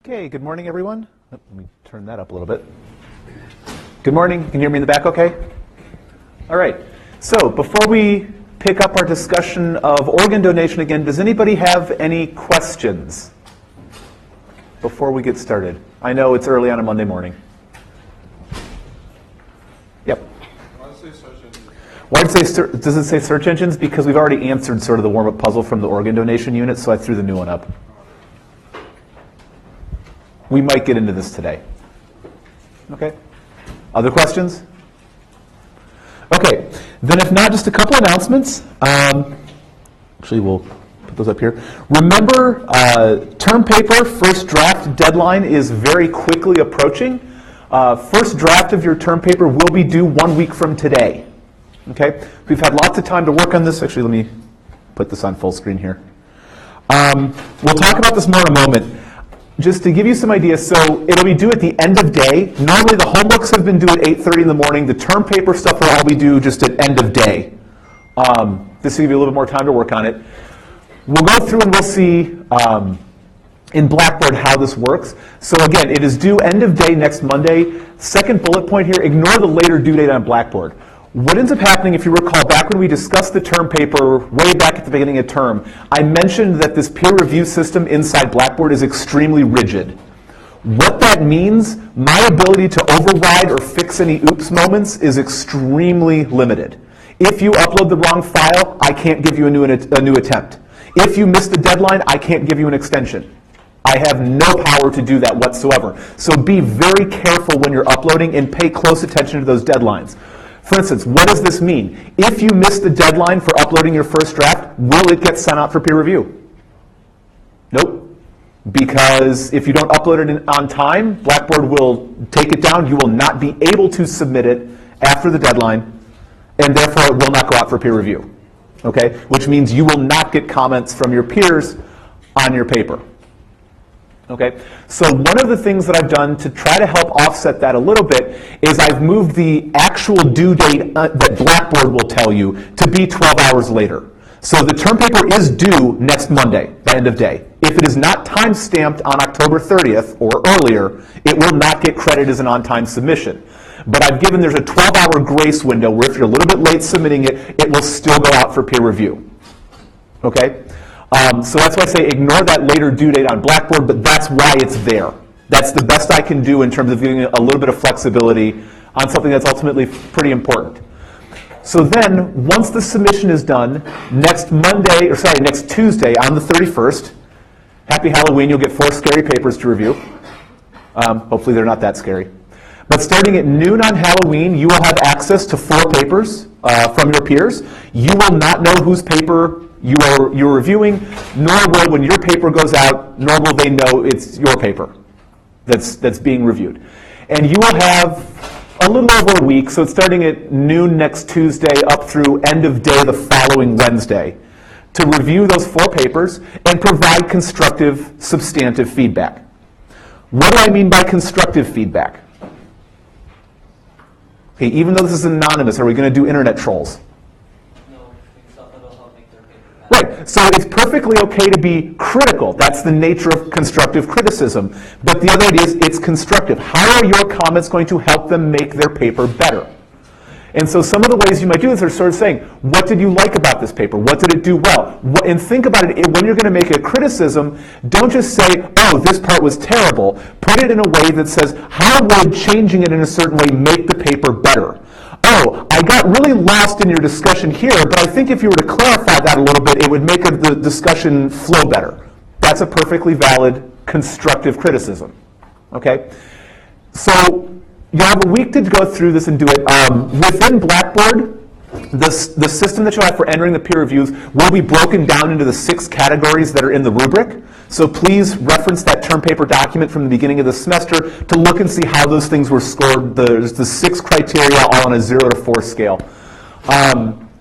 Okay, good morning, everyone. Let me turn that up a little bit. Good morning. Can you hear me in the back okay? All right. So before we pick up our discussion of organ donation again, does anybody have any questions before we get started? I know it's early on a Monday morning. Yep. Why does it say search engines? Why does it say search engines? Because we've already answered sort of the warm-up puzzle from the organ donation unit, so I threw the new one up. We might get into this today. Okay? Other questions? Okay. Then if not, just a couple announcements. Actually, we'll put those up here. Remember, term paper, first draft deadline is very quickly approaching. First draft of your term paper will be due 1 week from today. Okay? We've had lots of time to work on this. Actually, let me put this on full screen here. We'll talk about this more in a moment. Just to give you some ideas, so it'll be due at the end of day. Normally the homebooks have been due at 8:30 in the morning. The term paper stuff will all be due just at end of day. This will give you a little bit more time to work on it. We'll go through and we'll see in Blackboard how this works. So again, it is due end of day next Monday. Second bullet point here, ignore the later due date on Blackboard. What ends up happening, if you recall, back when we discussed the term paper way back at the beginning of term, I mentioned that this peer review system inside Blackboard is extremely rigid. What that means, my ability to override or fix any oops moments is extremely limited. If you upload the wrong file, I can't give you a new attempt. If you miss the deadline, I can't give you an extension. I have no power to do that whatsoever. So be very careful when you're uploading and pay close attention to those deadlines. For instance, what does this mean? If you miss the deadline for uploading your first draft, will it get sent out for peer review? Nope. Because if you don't upload it on time, Blackboard will take it down. You will not be able to submit it after the deadline, and therefore it will not go out for peer review. Okay? Which means you will not get comments from your peers on your paper. Okay, so one of the things that I've done to try to help offset that a little bit is I've moved the actual due date that Blackboard will tell you to be 12 hours later. So the term paper is due next Monday, the end of day. If it is not time-stamped on October 30th or earlier, it will not get credit as an on-time submission. But I've given there's a 12-hour grace window where if you're a little bit late submitting it, it will still go out for peer review. Okay? So that's why I say ignore that later due date on Blackboard, but that's why it's there. That's the best I can do in terms of giving a little bit of flexibility on something that's ultimately pretty important. So then, once the submission is done, next Tuesday on the 31st, happy Halloween, you'll get 4 scary papers to review. Hopefully they're not that scary. But starting at noon on Halloween, you will have access to 4 papers from your peers. You will not know whose paper you're reviewing, nor will, when your paper goes out, nor will they know it's your paper that's being reviewed. And you will have a little over a week, so it's starting at noon next Tuesday up through end of day the following Wednesday, to review those 4 papers and provide constructive, substantive feedback. What do I mean by constructive feedback? Okay, even though this is anonymous, are we going to do internet trolls? Right, so it's perfectly okay to be critical. That's the nature of constructive criticism. But the other idea is it's constructive. How are your comments going to help them make their paper better? And so some of the ways you might do this are sort of saying, what did you like about this paper? What did it do well? And think about it, when you're going to make a criticism, don't just say, oh, this part was terrible. Put it in a way that says, how would changing it in a certain way make the paper better? Oh, I got really lost in your discussion here, but I think if you were to clarify that a little bit, it would make the discussion flow better. That's a perfectly valid constructive criticism. Okay? So you'll have a week to go through this and do it. Within Blackboard, the system that you'll have for entering the peer reviews will be broken down into the 6 categories that are in the rubric. So please reference that term paper document from the beginning of the semester to look and see how those things were scored. There's the 6 criteria all on a 0 to 4 scale.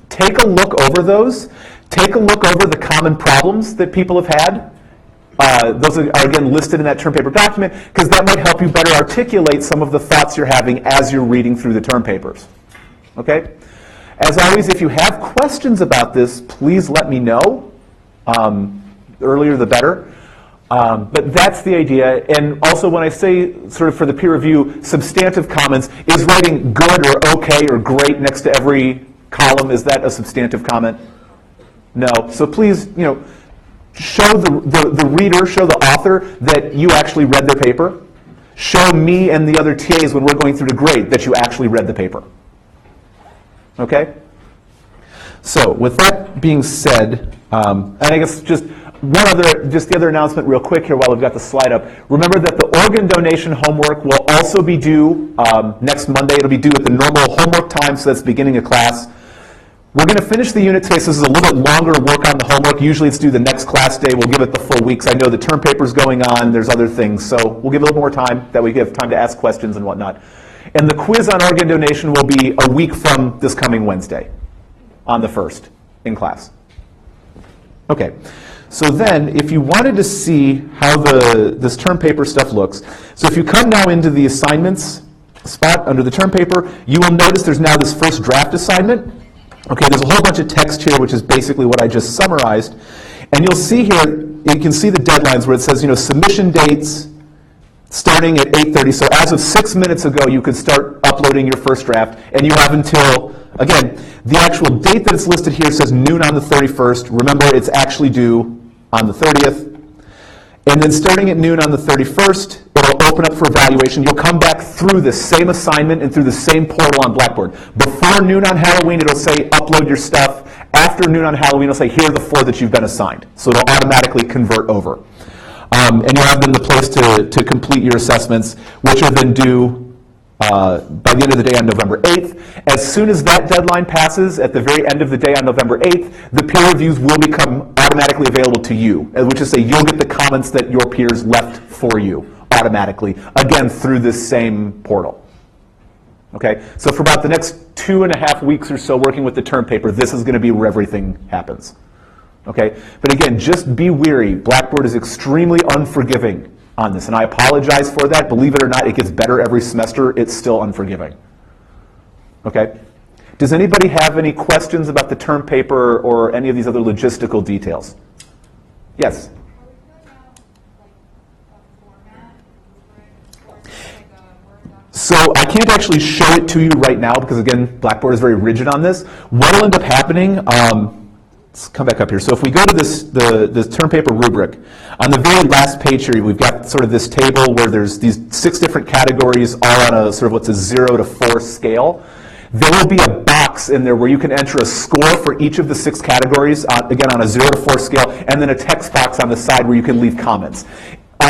Take a look over those. Take a look over the common problems that people have had. Those are again listed in that term paper document because that might help you better articulate some of the thoughts you're having as you're reading through the term papers. Okay? As always, if you have questions about this, please let me know. Earlier the better. But that's the idea. And also when I say, sort of for the peer review, substantive comments, is writing good or okay or great next to every column, is that a substantive comment? No. So please, show the reader, show the author that you actually read their paper. Show me and the other TAs when we're going through the grade that you actually read the paper. Okay? So with that being said, and I guess just the other announcement real quick here while we've got the slide up. Remember that the organ donation homework will also be due next Monday. It'll be due at the normal homework time, so that's the beginning of class. We're going to finish the unit today, so this is a little bit longer work on the homework. Usually it's due the next class day. We'll give it the full weeks. I know the term paper's going on. There's other things. So we'll give it a little more time, that we have time to ask questions and whatnot. And the quiz on organ donation will be a week from this coming Wednesday, on the 1st, in class. Okay. So then, if you wanted to see how this term paper stuff looks, so if you come now into the assignments spot under the term paper, you will notice there's now this first draft assignment. Okay, there's a whole bunch of text here, which is basically what I just summarized. And you'll see here, you can see the deadlines where it says, submission dates starting at 8:30. So as of 6 minutes ago, you could start uploading your first draft. And you have until, again, the actual date that it's listed here says noon on the 31st. Remember, it's actually due on the 30th. And then starting at noon on the 31st, it'll open up for evaluation. You'll come back through the same assignment and through the same portal on Blackboard. Before noon on Halloween, it'll say upload your stuff. After noon on Halloween, it'll say here are the 4 that you've been assigned. So it'll automatically convert over. And you'll have then the place to complete your assessments, which are then due by the end of the day on November 8th. As soon as that deadline passes, at the very end of the day on November 8th, the peer reviews will become automatically available to you, which is to say you'll get the comments that your peers left for you automatically, again, through this same portal. Okay, so for about the next 2.5 weeks or so working with the term paper, this is going to be where everything happens. Okay, but again, just be wary. Blackboard is extremely unforgiving on this, and I apologize for that. Believe it or not, it gets better every semester. It's still unforgiving. Okay? Does anybody have any questions about the term paper or any of these other logistical details? Yes? So I can't actually show it to you right now because, again, Blackboard is very rigid on this. What will end up happening, let's come back up here. So if we go to this term paper rubric, on the very last page here, we've got sort of this table where there's these 6 different categories, all on a sort of what's a 0 to 4 scale. There will be a box in there where you can enter a score for each of the 6 categories, again on a 0 to 4 scale, and then a text box on the side where you can leave comments.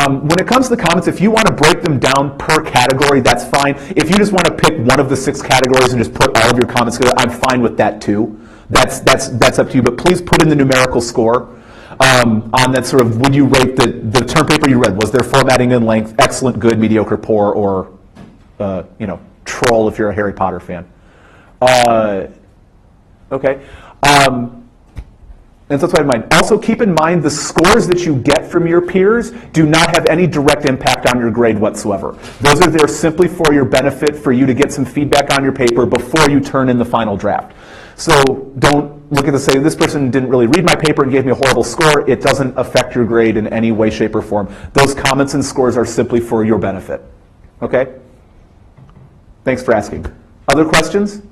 When it comes to the comments, if you want to break them down per category, that's fine. If you just want to pick one of the 6 categories and just put all of your comments together, I'm fine with that too. That's up to you, but please put in the numerical score on that sort of, would you rate the term paper you read? Was there formatting and length, excellent, good, mediocre, poor, or troll if you're a Harry Potter fan? Okay. And so that's what I have in mind. Also keep in mind the scores that you get from your peers do not have any direct impact on your grade whatsoever. Those are there simply for your benefit, for you to get some feedback on your paper before you turn in the final draft. So don't look at this and say, this person didn't really read my paper and gave me a horrible score. It doesn't affect your grade in any way, shape, or form. Those comments and scores are simply for your benefit. Okay? Thanks for asking. Other questions?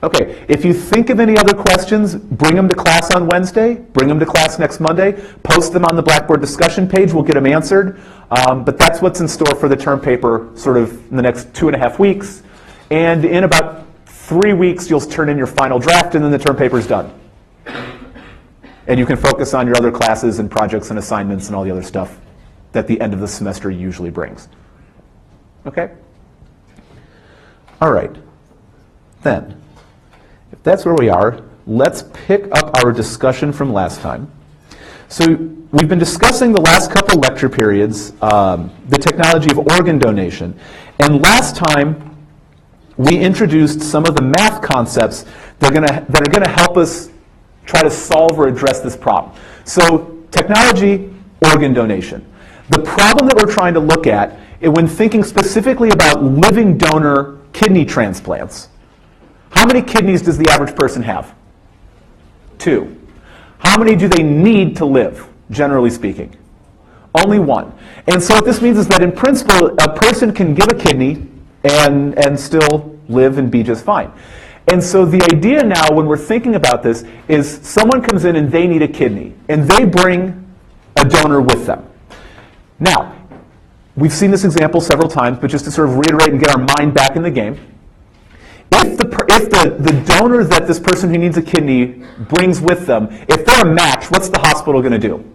Okay, if you think of any other questions, bring them to class on Wednesday, bring them to class next Monday, post them on the Blackboard discussion page, we'll get them answered. But that's what's in store for the term paper sort of in the next 2.5 weeks. And in about 3 weeks, you'll turn in your final draft, and then the term paper's done. And you can focus on your other classes and projects and assignments and all the other stuff that the end of the semester usually brings. Okay? All right. Then, if that's where we are, let's pick up our discussion from last time. So we've been discussing the last couple lecture periods, the technology of organ donation. And last time, we introduced some of the math concepts that are going to help us try to solve or address this problem. So technology, organ donation. The problem that we're trying to look at, when thinking specifically about living donor kidney transplants, how many kidneys does the average person have? 2. How many do they need to live, generally speaking? Only one. And so what this means is that in principle, a person can give a kidney and still live and be just fine. And so the idea now when we're thinking about this is someone comes in and they need a kidney, and they bring a donor with them. Now, we've seen this example several times, but just to sort of reiterate and get our mind back in the game, if the donor that this person who needs a kidney brings with them, if they're a match, what's the hospital going to do?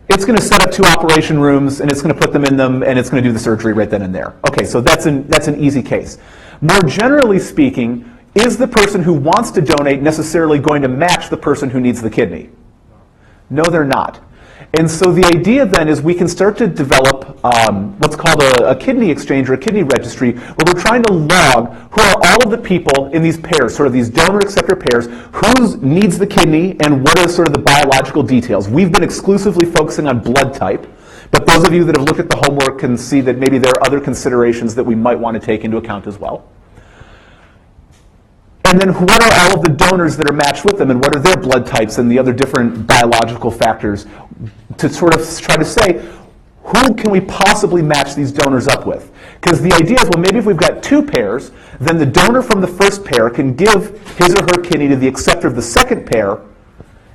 It's going to set up 2 operation rooms, and it's going to put them in them, and it's going to do the surgery right then and there. Okay, so that's an easy case. More generally speaking, is the person who wants to donate necessarily going to match the person who needs the kidney? No, they're not. And so the idea then is we can start to develop what's called a kidney exchange or a kidney registry, where we're trying to log who are all of the people in these pairs, sort of these donor-acceptor pairs, who needs the kidney and what are sort of the biological details. We've been exclusively focusing on blood type, but those of you that have looked at the homework can see that maybe there are other considerations that we might want to take into account as well. And then what are all of the donors that are matched with them, and what are their blood types and the other different biological factors to sort of try to say, who can we possibly match these donors up with? Because the idea is, well, maybe if we've got 2 pairs, then the donor from the first pair can give his or her kidney to the acceptor of the second pair,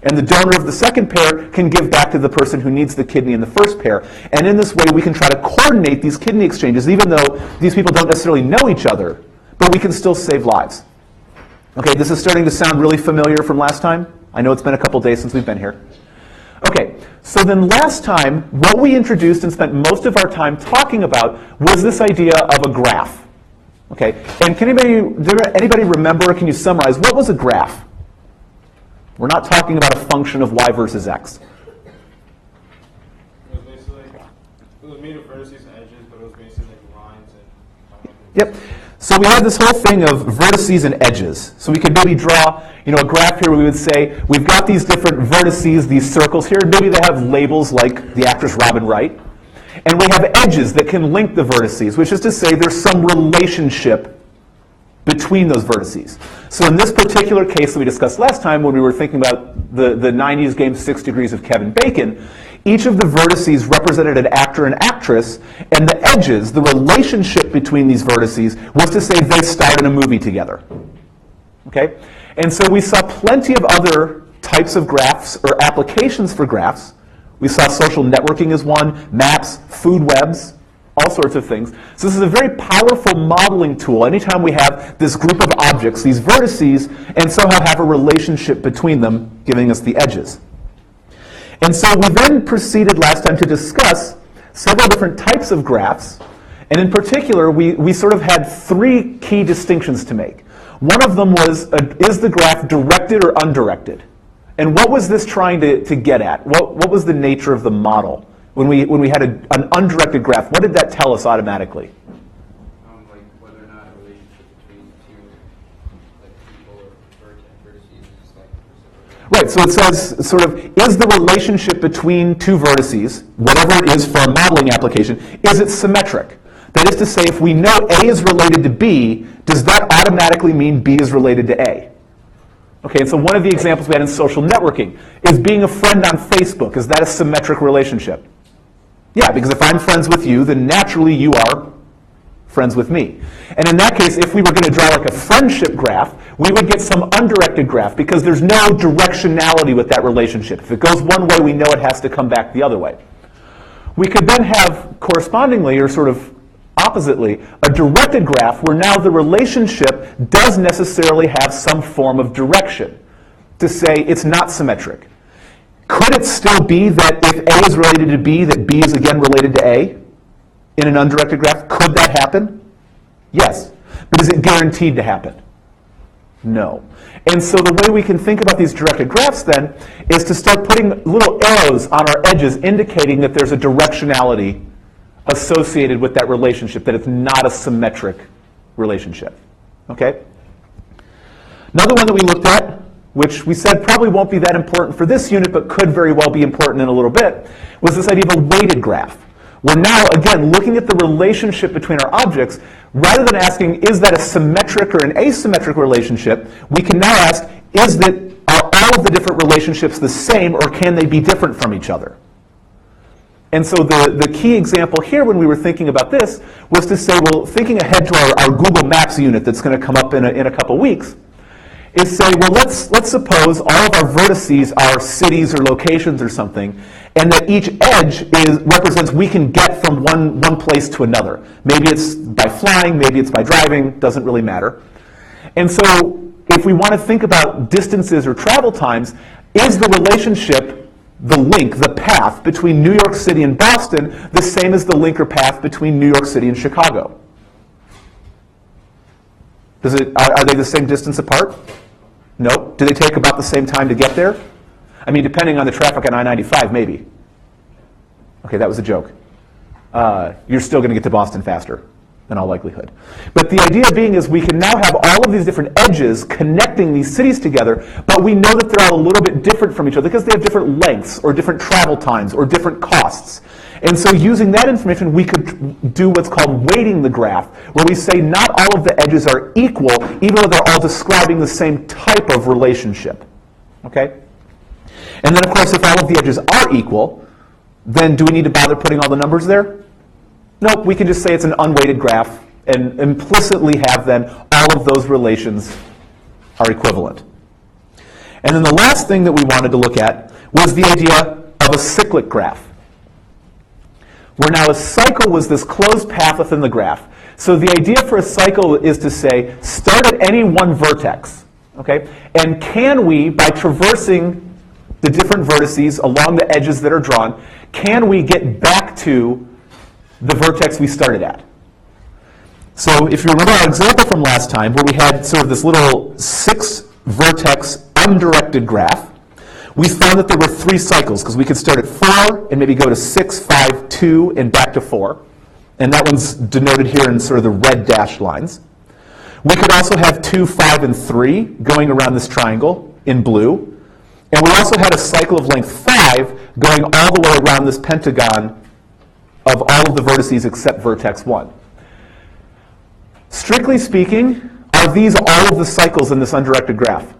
and the donor of the second pair can give back to the person who needs the kidney in the first pair. And in this way, we can try to coordinate these kidney exchanges, even though these people don't necessarily know each other, but we can still save lives. Okay, this is starting to sound really familiar from last time. I know it's been a couple days since we've been here. Okay, so then last time, what we introduced and spent most of our time talking about was this idea of a graph. Okay, and can anybody remember, can you summarize, what was a graph? We're not talking about a function of y versus x. It was basically, it was made of vertices and edges, but it was basically like lines and... Yep. So we have this whole thing of vertices and edges. So we could maybe draw, a graph here where we would say, we've got these different vertices, these circles here. Maybe they have labels like the actress Robin Wright. And we have edges that can link the vertices, which is to say there's some relationship between those vertices. So in this particular case that we discussed last time when we were thinking about the 90s game 6 Degrees of Kevin Bacon, each of the vertices represented an actor and actress, and the edges, the relationship between these vertices, was to say they starred in a movie together. Okay? And so we saw plenty of other types of graphs or applications for graphs. We saw social networking as one, maps, food webs, all sorts of things. So this is a very powerful modeling tool anytime we have this group of objects, these vertices, and somehow have a relationship between them, giving us the edges. And so we then proceeded last time to discuss several different types of graphs, and in particular, we sort of had 3 key distinctions to make. One of them was, is the graph directed or undirected? And what was this trying to get at? What was the nature of the model? When we had an undirected graph, what did that tell us automatically? Like whether or not a relationship between 2 people or vertices is like reciprocal. Right, so it says sort of, is the relationship between 2 vertices, whatever it is for a modeling application, is it symmetric? That is to say, if we know A is related to B, does that automatically mean B is related to A? Okay, and so one of the examples we had in social networking is being a friend on Facebook. Is that a symmetric relationship? Yeah, because if I'm friends with you, then naturally you are friends with me. And in that case, if we were going to draw like a friendship graph, we would get some undirected graph because there's no directionality with that relationship. If it goes one way, we know it has to come back the other way. We could then have correspondingly, or sort of oppositely, a directed graph where now the relationship does necessarily have some form of direction to say it's not symmetric. Could it still be that if A is related to B, that B is again related to A in an undirected graph? Could that happen? Yes. But is it guaranteed to happen? No. And so the way we can think about these directed graphs then is to start putting little arrows on our edges indicating that there's a directionality associated with that relationship, that it's not a symmetric relationship. Okay? Another one that we looked at, which we said probably won't be that important for this unit, but could very well be important in a little bit, was this idea of a weighted graph. We're now, again, looking at the relationship between our objects. Rather than asking, is that a symmetric or an asymmetric relationship, we can now ask, are all of the different relationships the same, or can they be different from each other? And so the key example here when we were thinking about this was to say, well, thinking ahead to our Google Maps unit that's going to come up in a couple weeks, is say, well, let's suppose all of our vertices are cities or locations or something, and that each edge represents we can get from one place to another. Maybe it's by flying, maybe it's by driving, doesn't really matter. And so if we want to think about distances or travel times, is the relationship, the link, the path between New York City and Boston the same as the link or path between New York City and Chicago? Are they the same distance apart? No. Do they take about the same time to get there? I mean, depending on the traffic on I-95, maybe. Okay, that was a joke. You're still going to get to Boston faster, in all likelihood. But the idea being is we can now have all of these different edges connecting these cities together, but we know that they're all a little bit different from each other because they have different lengths or different travel times or different costs. And so using that information, we could do what's called weighting the graph, where we say not all of the edges are equal, even though they're all describing the same type of relationship. Okay? And then, of course, if all of the edges are equal, then do we need to bother putting all the numbers there? Nope, we can just say it's an unweighted graph and implicitly have then all of those relations are equivalent. And then the last thing that we wanted to look at was the idea of a cyclic graph, where now a cycle was this closed path within the graph. So the idea for a cycle is to say, start at any one vertex, okay? And can we, by traversing the different vertices along the edges that are drawn, can we get back to the vertex we started at? So if you remember our example from last time, where we had sort of this little 6-vertex undirected graph, we found that there were 3 cycles, because we could start at 4 and maybe go to 6, 5, 2, and back to 4. And that one's denoted here in sort of the red dashed lines. We could also have 2, 5, and 3 going around this triangle in blue. And we also had a cycle of length 5 going all the way around this pentagon of all of the vertices except vertex 1. Strictly speaking, are these all of the cycles in this undirected graph?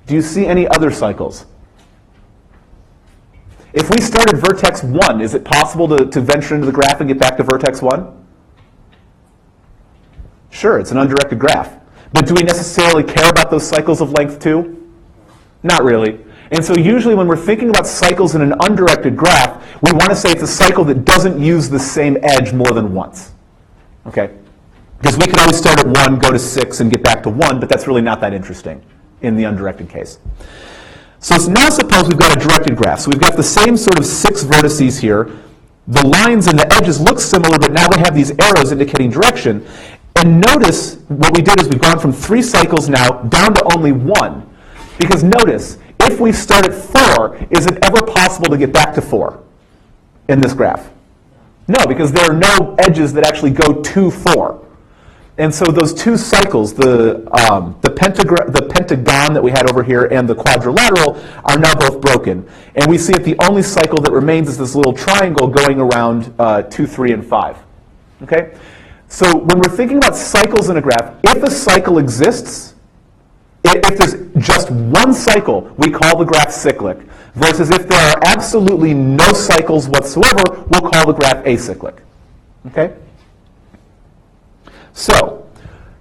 Do you see any other cycles? If we start at vertex 1, is it possible to venture into the graph and get back to vertex 1? Sure, it's an undirected graph. But do we necessarily care about those cycles of length 2? Not really. And so usually when we're thinking about cycles in an undirected graph, we want to say it's a cycle that doesn't use the same edge more than once. Okay? Because we can always start at 1, go to 6, and get back to 1, but that's really not that interesting in the undirected case. So now suppose we've got a directed graph. So we've got the same sort of 6 vertices here. The lines and the edges look similar, but now they have these arrows indicating direction. And notice what we did is we've gone from 3 cycles now down to only 1. Because notice, if we start at 4, is it ever possible to get back to 4 in this graph? No, because there are no edges that actually go to 4. And so those 2 cycles, the pentagon that we had over here and the quadrilateral, are now both broken. And we see that the only cycle that remains is this little triangle going around 2, 3, and 5. Okay? So when we're thinking about cycles in a graph, if a cycle exists, if there's just one cycle, we call the graph cyclic. Versus if there are absolutely no cycles whatsoever, we'll call the graph acyclic. Okay? So,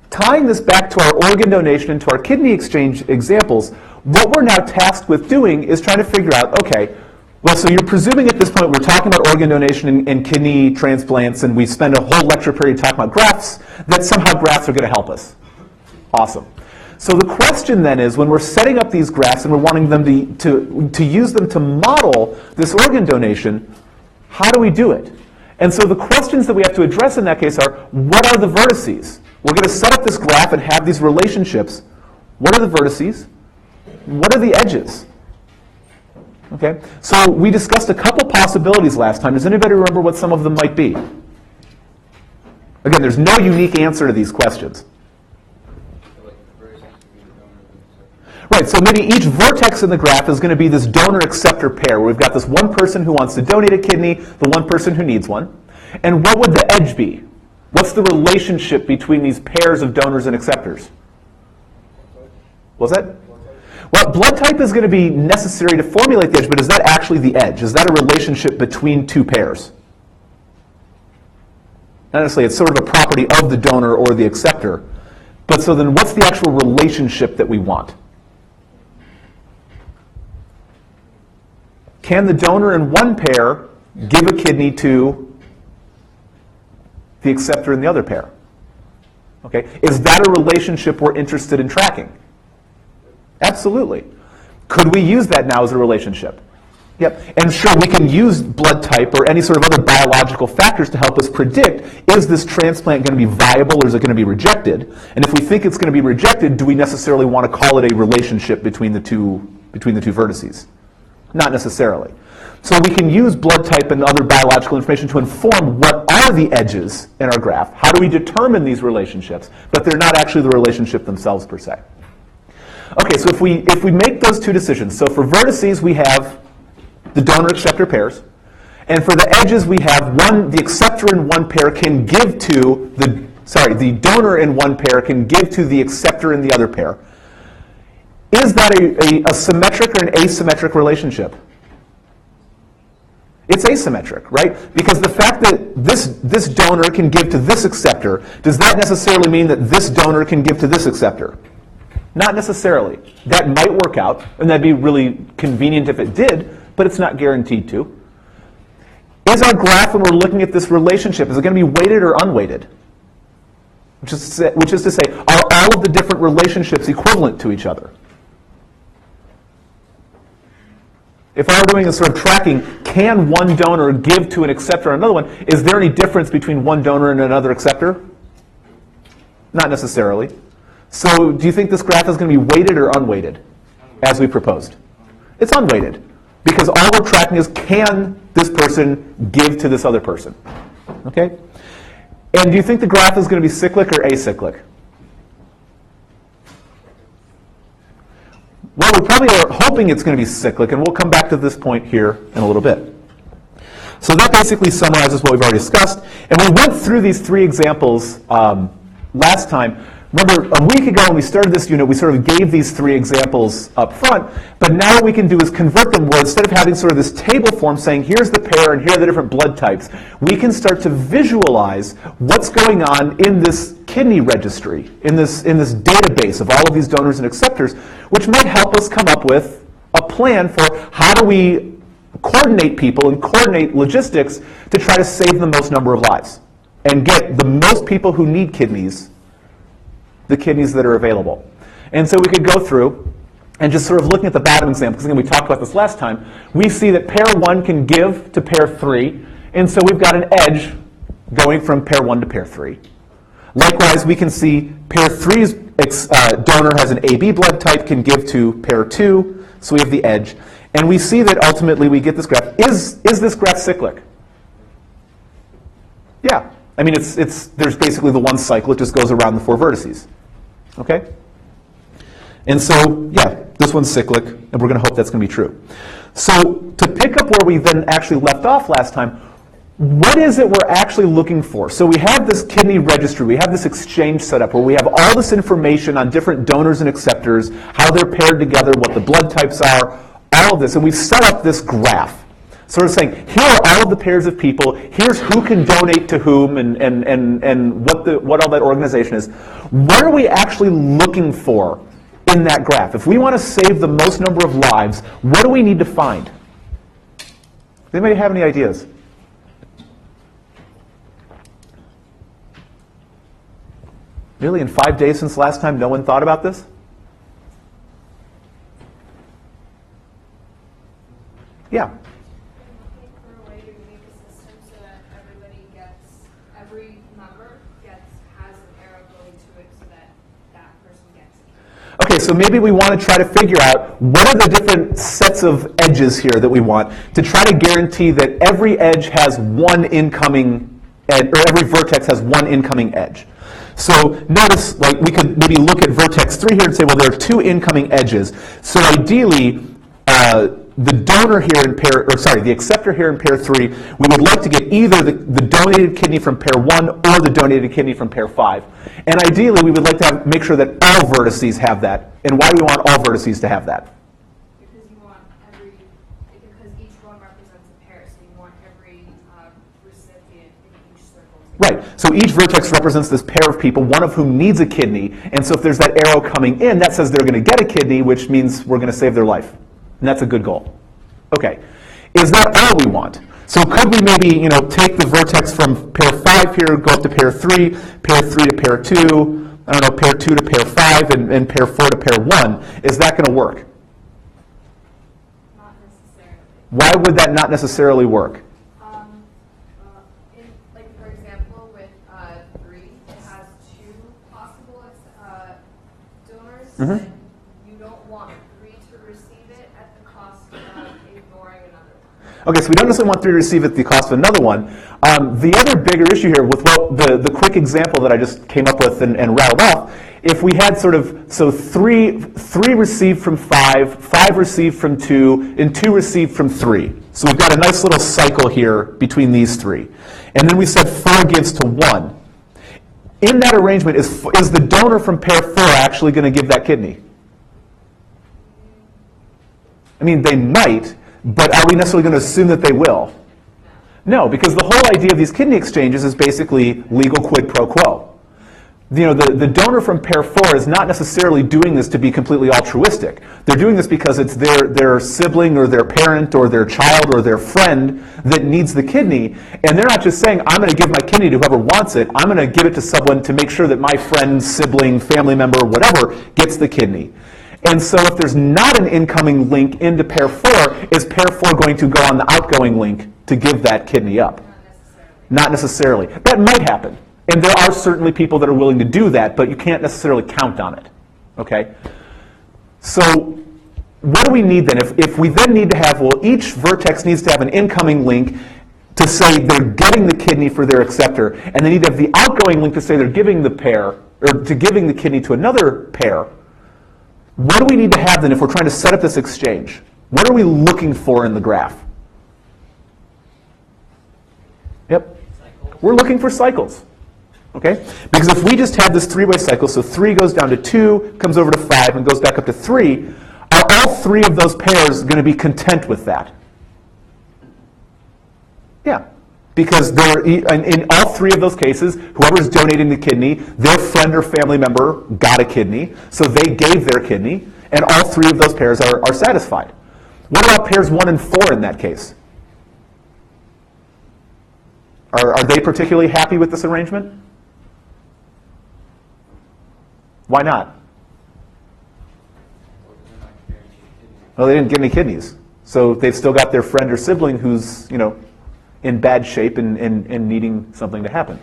tying this back to our organ donation and to our kidney exchange examples, what we're now tasked with doing is trying to figure out, okay, well, so you're presuming at this point we're talking about organ donation and kidney transplants, and we spend a whole lecture period talking about graphs, that somehow graphs are going to help us. Awesome. So the question then is, when we're setting up these graphs and we're wanting them to use them to model this organ donation, how do we do it? And so the questions that we have to address in that case are, what are the vertices? We're going to set up this graph and have these relationships. What are the vertices? What are the edges? Okay, so we discussed a couple possibilities last time. Does anybody remember what some of them might be? Again, there's no unique answer to these questions. Right, so maybe each vertex in the graph is going to be this donor-acceptor pair, where we've got this one person who wants to donate a kidney, the one person who needs one. And what would the edge be? What's the relationship between these pairs of donors and acceptors? Was that? Well, blood type is going to be necessary to formulate the edge, but is that actually the edge? Is that a relationship between two pairs? Not necessarily, it's sort of a property of the donor or the acceptor. But so then what's the actual relationship that we want? Can the donor in one pair give a kidney to the acceptor in the other pair? Okay, is that a relationship we're interested in tracking? Absolutely. Could we use that now as a relationship? Yep. And sure, we can use blood type or any sort of other biological factors to help us predict, is this transplant going to be viable or is it going to be rejected? And if we think it's going to be rejected, do we necessarily want to call it a relationship between the two vertices? Not necessarily. So we can use blood type and other biological information to inform what are the edges in our graph. How do we determine these relationships? But they're not actually the relationship themselves per se. Okay, so if we make those two decisions, so for vertices we have the donor-acceptor pairs, and for the edges we have the acceptor in one pair can give to the donor in one pair can give to the acceptor in the other pair. Is that a symmetric or an asymmetric relationship? It's asymmetric, right? Because the fact that this donor can give to this acceptor, does that necessarily mean that this donor can give to this acceptor? Not necessarily. That might work out, and that'd be really convenient if it did, but it's not guaranteed to. Is our graph, when we're looking at this relationship, is it going to be weighted or unweighted? Which is to say, are all of the different relationships equivalent to each other? If I were doing a sort of tracking, can one donor give to an acceptor or another one, is there any difference between one donor and another acceptor? Not necessarily. So do you think this graph is going to be weighted or unweighted, as we proposed? It's unweighted, because all we're tracking is, can this person give to this other person? Okay? And do you think the graph is going to be cyclic or acyclic? Well, we probably are hoping it's going to be cyclic, and we'll come back to this point here in a little bit. So that basically summarizes what we've already discussed. And we went through these three examples last time. Remember, a week ago when we started this unit, we sort of gave these three examples up front, but now what we can do is convert them where instead of having sort of this table form saying, here's the pair and here are the different blood types, we can start to visualize what's going on in this kidney registry, in this database of all of these donors and acceptors, which might help us come up with a plan for how do we coordinate people and coordinate logistics to try to save the most number of lives and get the most people who need kidneys the kidneys that are available. And so we could go through and just sort of looking at the bottom example, because again, we talked about this last time, we see that pair 1 can give to pair 3, and so we've got an edge going from pair 1 to pair 3. Likewise, we can see pair 3's donor has an AB blood type, can give to pair 2, so we have the edge. And we see that ultimately we get this graph. Is this graph cyclic? Yeah. I mean, there's basically the one cycle, it just goes around the four vertices. Okay? And so, yeah, this one's cyclic, and we're going to hope that's going to be true. So, to pick up where we then actually left off last time, what is it we're actually looking for? So we have this kidney registry, we have this exchange set up where we have all this information on different donors and acceptors, how they're paired together, what the blood types are, all of this, and we've set up this graph. Sort of saying, here are all of the pairs of people, here's who can donate to whom and what all that organization is. What are we actually looking for in that graph? If we want to save the most number of lives, what do we need to find? Does anybody have any ideas? Really, in 5 days since last time, no one thought about this? Yeah. Okay, so maybe we want to try to figure out what are the different sets of edges here that we want to try to guarantee that every edge has one incoming edge, or every vertex has one incoming edge. So notice, like, we could maybe look at vertex 3 here and say, well, there are two incoming edges. So ideally, the donor here in pair, or sorry, the acceptor here in pair 3, we would like to get either the donated kidney from pair 1 or the donated kidney from pair 5. And ideally, we would like to make sure that all vertices have that. And why do we want all vertices to have that? Because you want because each one represents a pair, so you want every recipient in each circle. Right, so each vertex represents this pair of people, one of whom needs a kidney, and so if there's that arrow coming in, that says they're going to get a kidney, which means we're going to save their life. And that's a good goal. Okay, is that all we want? So could we maybe, take the vertex from pair 5 here, go up to pair 3 to pair 2, I don't know, pair 2 to pair 5, and pair 4 to pair 1. Is that going to work? Not necessarily. Why would that not necessarily work? For example, with 3, it has 2 possible donors, Mhm. but you don't want 3 to receive it at the cost of ignoring another one. Okay, so we don't necessarily want 3 to receive at the cost of another one. The other bigger issue here with the quick example that I just came up with and rattled off, if we had three received from 5 received from 2, and 2 received from 3. So we've got a nice little cycle here between these 3. And then we said 4 gives to 1. In that arrangement, is the donor from pair 4 actually going to give that kidney? I mean, they might, but are we necessarily going to assume that they will? No, because the whole idea of these kidney exchanges is basically legal quid pro quo. The donor from pair 4 is not necessarily doing this to be completely altruistic. They're doing this because it's their sibling or their parent or their child or their friend that needs the kidney, and they're not just saying, I'm going to give my kidney to whoever wants it, I'm going to give it to someone to make sure that my friend, sibling, family member, whatever, gets the kidney. And so if there's not an incoming link into pair 4, is pair 4 going to go on the outgoing link to give that kidney up? Not necessarily. Not necessarily. That might happen. And there are certainly people that are willing to do that, but you can't necessarily count on it. Okay? So what do we need then? If we then need to have, each vertex needs to have an incoming link to say they're getting the kidney for their acceptor, and they need to have the outgoing link to say they're giving the pair, or to giving the kidney to another pair. What do we need to have then if we're trying to set up this exchange? What are we looking for in the graph? Yep. We're looking for cycles. Okay? Because if we just have this 3-way cycle, so 3 goes down to 2, comes over to 5, and goes back up to 3, are all 3 of those pairs going to be content with that? Yeah. Because in all 3 of those cases, whoever's donating the kidney, their friend or family member got a kidney, so they gave their kidney, and all 3 of those pairs are satisfied. What about pairs 1 and 4 in that case? Are they particularly happy with this arrangement? Why not? Well, they didn't get any kidneys. So they've still got their friend or sibling who's, in bad shape and needing something to happen.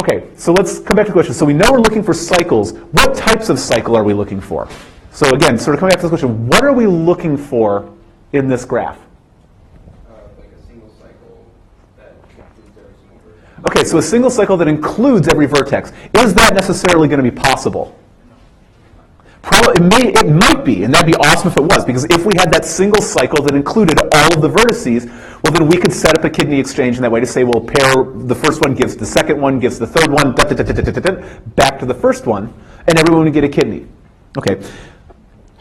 Okay, so let's come back to the question. So we know we're looking for cycles. What types of cycle are we looking for? So again, sort of coming back to this question, what are we looking for in this graph? Like a single cycle that includes every single vertex. Okay, so a single cycle that includes every vertex. Is that necessarily going to be possible? Probably, it might be, and that'd be awesome if it was, because if we had that single cycle that included all of the vertices, well, then we could set up a kidney exchange in that way to say, well, the first one gives the second one, gives the third one, back to the first one, and everyone would get a kidney. Okay,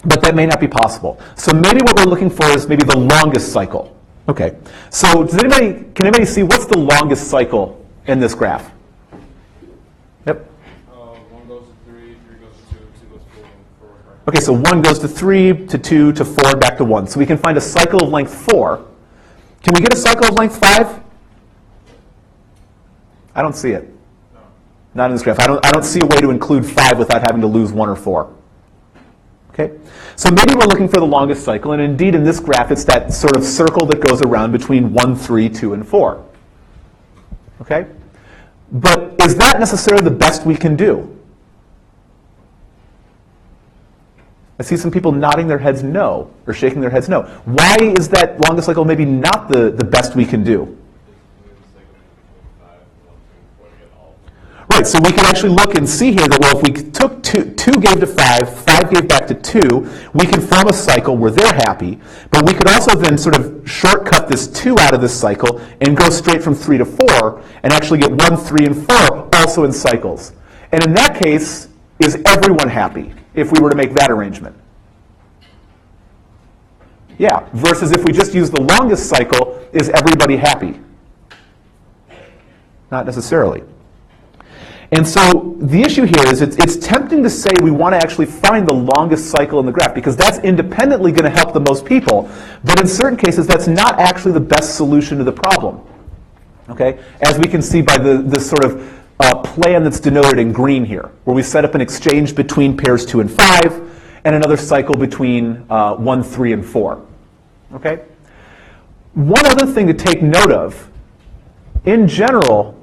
but that may not be possible. So maybe what we're looking for is maybe the longest cycle. Okay, so can anybody see what's the longest cycle in this graph? Yep. 1 goes to 3, 3 goes to 2, 2 goes to 4, 4 goes back. Okay, so 1 goes to 3, to 2, to 4, back to 1. So we can find a cycle of length 4. Can we get a cycle of length 5? I don't see it. No. Not in this graph. I don't see a way to include 5 without having to lose 1 or 4. Okay? So maybe we're looking for the longest cycle, and indeed in this graph it's that sort of circle that goes around between 1, 3, 2, and 4. Okay? But is that necessarily the best we can do? I see some people nodding their heads no, or shaking their heads no. Why is that longest cycle maybe not the best we can do? Right, Right, so we can actually look and see here that, well, if we took 2 gave to 5 gave back to 2, we can form a cycle where they're happy, but we could also then sort of shortcut this 2 out of this cycle and go straight from 3 to 4 and actually get 1, 3, and 4 also in cycles. And in that case, is everyone happy if we were to make that arrangement? Yeah, versus if we just use the longest cycle, is everybody happy? Not necessarily. And so the issue here is it's tempting to say we want to actually find the longest cycle in the graph because that's independently going to help the most people, but in certain cases that's not actually the best solution to the problem. Okay? As we can see by this sort of plan that's denoted in green here, where we set up an exchange between pairs 2 and 5 and another cycle between 1, 3, and 4. Okay? One other thing to take note of, in general,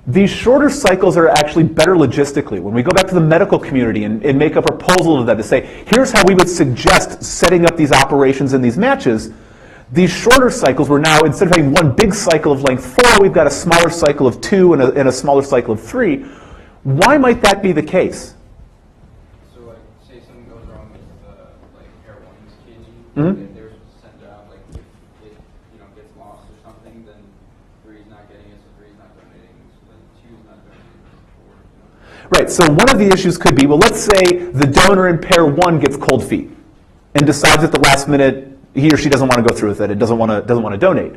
these shorter cycles are actually better logistically. When we go back to the medical community and make a proposal to them to say, here's how we would suggest setting up these operations and these matches, these shorter cycles, we're now, instead of having one big cycle of length 4, we've got a smaller cycle of 2 and a smaller cycle of 3. Why might that be the case? So, like, say something goes wrong with, like, pair 1's kidney, Mhm. and they're sent out, like, if it, gets lost or something, then 3's not getting it, so 3's not donating, so then 2's not donating, so 4, Right, so one of the issues could be, well, let's say the donor in pair 1 gets cold feet and decides at the last minute he or she doesn't want to go through with it, it doesn't want to donate.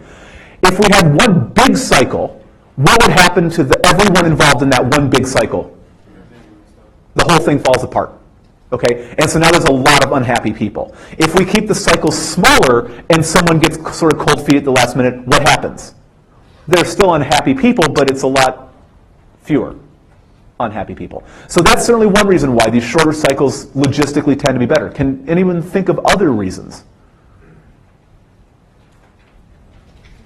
If we had one big cycle, what would happen to everyone involved in that one big cycle? The whole thing falls apart. Okay, and so now there's a lot of unhappy people. If we keep the cycle smaller and someone gets sort of cold feet at the last minute, what happens? There's still unhappy people, but it's a lot fewer unhappy people. So that's certainly one reason why these shorter cycles logistically tend to be better. Can anyone think of other reasons?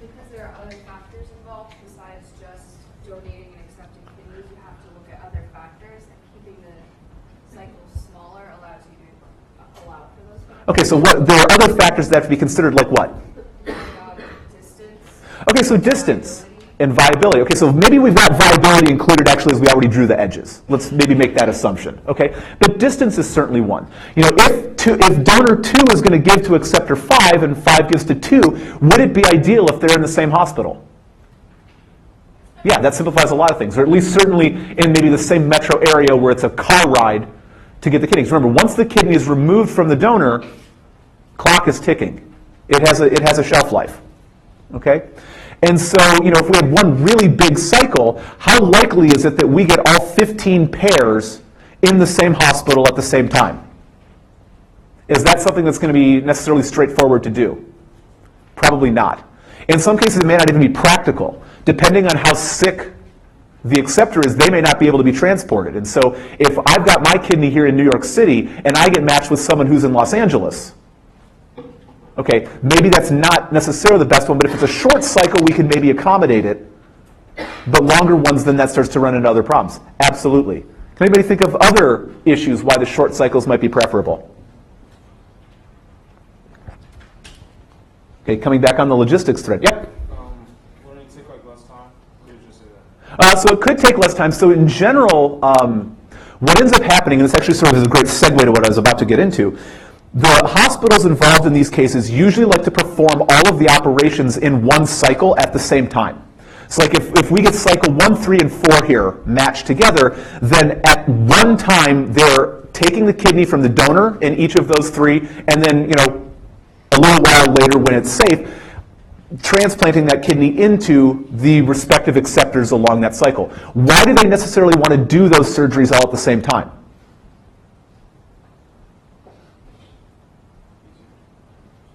Because there are other factors involved besides just donating and accepting kidneys, you have to look at other factors, and keeping the cycles smaller allows you to allow for those factors. Okay, so there are other factors that have to be considered, like what? Distance. Okay, so distance and viability. Okay, so maybe we've got viability included actually as we already drew the edges. Let's maybe make that assumption. Okay, but distance is certainly one. If donor 2 is going to give to acceptor 5 and 5 gives to 2, would it be ideal if they're in the same hospital? Yeah, that simplifies a lot of things, or at least certainly in maybe the same metro area where it's a car ride to get the kidneys. Remember, once the kidney is removed from the donor, clock is ticking. It has a shelf life. Okay? And so, if we had one really big cycle, how likely is it that we get all 15 pairs in the same hospital at the same time? Is that something that's going to be necessarily straightforward to do? Probably not. In some cases, it may not even be practical. Depending on how sick the acceptor is, they may not be able to be transported. And so if I've got my kidney here in New York City and I get matched with someone who's in Los Angeles, okay, maybe that's not necessarily the best one, but if it's a short cycle, we can maybe accommodate it. But longer ones, then that starts to run into other problems. Absolutely. Can anybody think of other issues why the short cycles might be preferable? Okay, coming back on the logistics thread. Yep. Wouldn't it take like less time? Or did you just say that? So it could take less time. So in general, what ends up happening, and this actually sort of is a great segue to what I was about to get into, the hospitals involved in these cases usually like to perform all of the operations in one cycle at the same time. So like if we get cycle 1, 3, and 4 here matched together, then at one time they're taking the kidney from the donor in each of those 3, and then, a little while later when it's safe, transplanting that kidney into the respective acceptors along that cycle. Why do they necessarily want to do those surgeries all at the same time?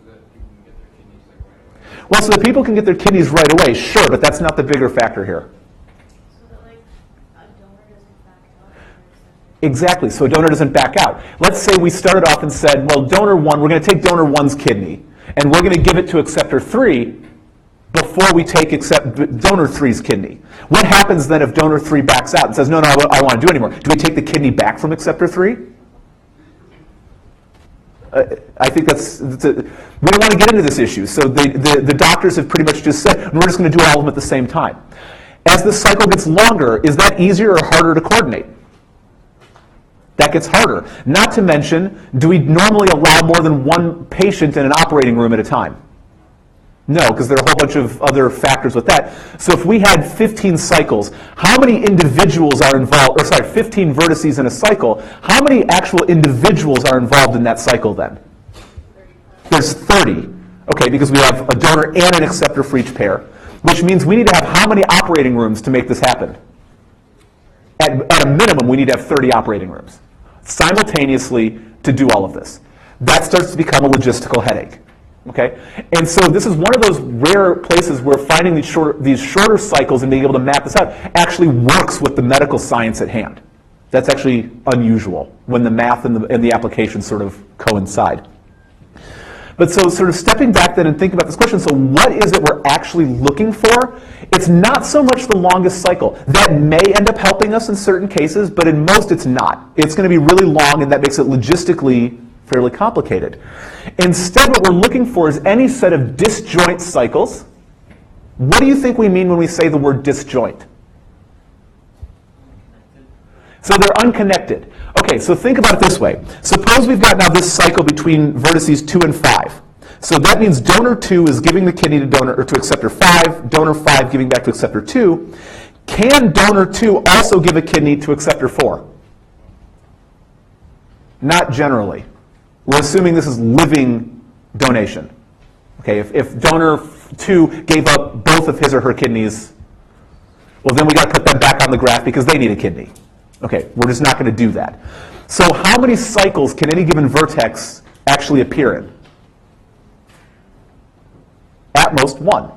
that people can get their kidneys like right away. Well, so that people can get their kidneys right away, sure, but that's not the bigger factor here. So that like a donor doesn't back out. Exactly, so a donor doesn't back out. Let's say we started off and said, well, donor 1, we're going to take donor 1's kidney, and we're going to give it to acceptor 3 before we take donor 3's kidney. What happens then if donor 3 backs out and says, no, I don't want to do anymore? Do we take the kidney back from acceptor 3? I think we don't want to get into this issue. So the doctors have pretty much just said, we're just going to do all of them at the same time. As the cycle gets longer, is that easier or harder to coordinate? That gets harder. Not to mention, do we normally allow more than one patient in an operating room at a time? No, because there are a whole bunch of other factors with that. So if we had 15 cycles, how many individuals are involved, 15 vertices in a cycle, how many actual individuals are involved in that cycle then? 30. There's 30. Okay, because we have a donor and an acceptor for each pair, which means we need to have how many operating rooms to make this happen? At a minimum, we need to have 30 operating rooms simultaneously to do all of this. That starts to become a logistical headache. Okay, and so this is one of those rare places where finding these shorter cycles and being able to map this out actually works with the medical science at hand. That's actually unusual when the math and the application sort of coincide. But so sort of stepping back then and thinking about this question, so what is it we're actually looking for? It's not so much the longest cycle. That may end up helping us in certain cases, but in most it's not. It's going to be really long, and that makes it logistically fairly complicated. Instead, what we're looking for is any set of disjoint cycles. What do you think we mean when we say the word disjoint? So they're unconnected. Okay, so think about it this way. Suppose we've got now this cycle between vertices 2 and 5. So that means donor 2 is giving the kidney to acceptor 5, donor 5 giving back to acceptor 2. Can donor 2 also give a kidney to acceptor 4? Not generally. We're assuming this is living donation. Okay, if donor 2 gave up both of his or her kidneys, well, then we got to put them back on the graph because they need a kidney. Okay, we're just not going to do that. So how many cycles can any given vertex actually appear in? At most 1.